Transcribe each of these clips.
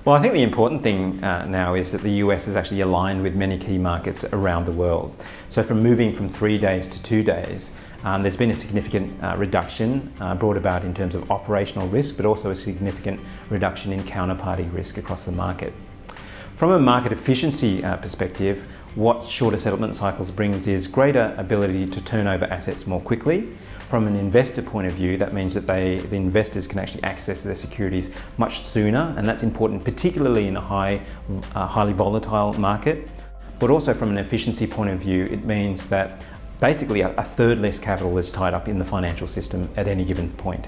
Well, I think the important thing now is that the US is actually aligned with many key markets around the world. So from moving from 3 days to 2 days, there's been a significant reduction brought about in terms of operational risk, but also a significant reduction in counterparty risk across the market. From a market efficiency perspective, what shorter settlement cycles brings is greater ability to turn over assets more quickly. From an investor point of view, that means that the investors can actually access their securities much sooner, and that's important particularly in a highly volatile market. But also from an efficiency point of view, it means that basically a third less capital is tied up in the financial system at any given point.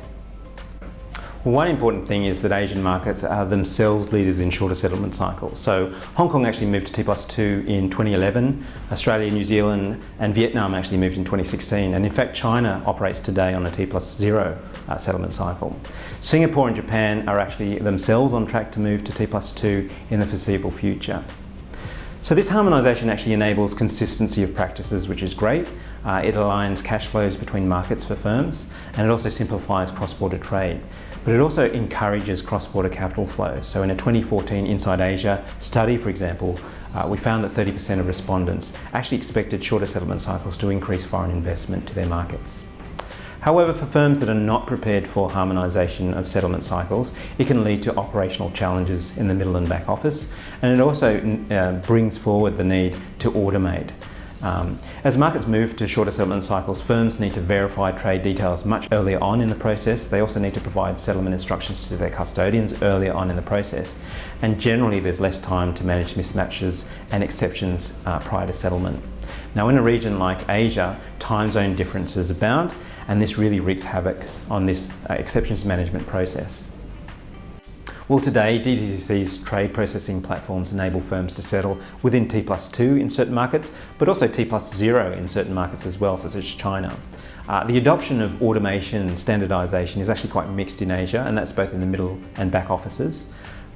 Well, one important thing is that Asian markets are themselves leaders in shorter settlement cycles. So Hong Kong actually moved to T+2 in 2011, Australia, New Zealand and Vietnam actually moved in 2016, and in fact China operates today on a T+0 settlement cycle. Singapore and Japan are actually themselves on track to move to T+2 in the foreseeable future. So this harmonisation actually enables consistency of practices, which is great. It aligns cash flows between markets for firms, and it also simplifies cross-border trade. But it also encourages cross-border capital flows. So in a 2014 Inside Asia study, for example, we found that 30% of respondents actually expected shorter settlement cycles to increase foreign investment to their markets. However, for firms that are not prepared for harmonisation of settlement cycles, it can lead to operational challenges in the middle and back office, and it also brings forward the need to automate. As markets move to shorter settlement cycles, firms need to verify trade details much earlier on in the process. They also need to provide settlement instructions to their custodians earlier on in the process. And generally there's less time to manage mismatches and exceptions prior to settlement. Now in a region like Asia, time zone differences abound, and this really wreaks havoc on this exceptions management process. Well, today, DTCC's trade processing platforms enable firms to settle within T+2 in certain markets, but also T+0 in certain markets as well, such as China. The adoption of automation and standardisation is actually quite mixed in Asia, and that's both in the middle and back offices.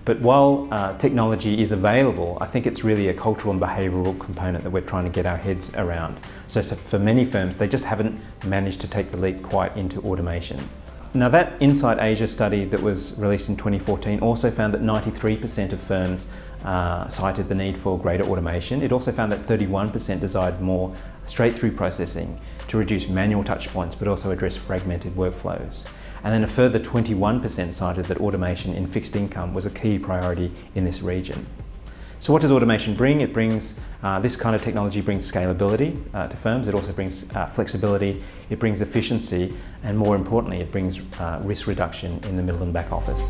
But while technology is available, I think it's really a cultural and behavioural component that we're trying to get our heads around. So for many firms, they just haven't managed to take the leap quite into automation. Now that Inside Asia study that was released in 2014 also found that 93% of firms cited the need for greater automation. It also found that 31% desired more straight-through processing to reduce manual touchpoints but also address fragmented workflows. And then a further 21% cited that automation in fixed income was a key priority in this region. So what does automation bring? It brings, this kind of technology brings scalability to firms. It also brings flexibility, it brings efficiency, and more importantly, it brings risk reduction in the middle and back office.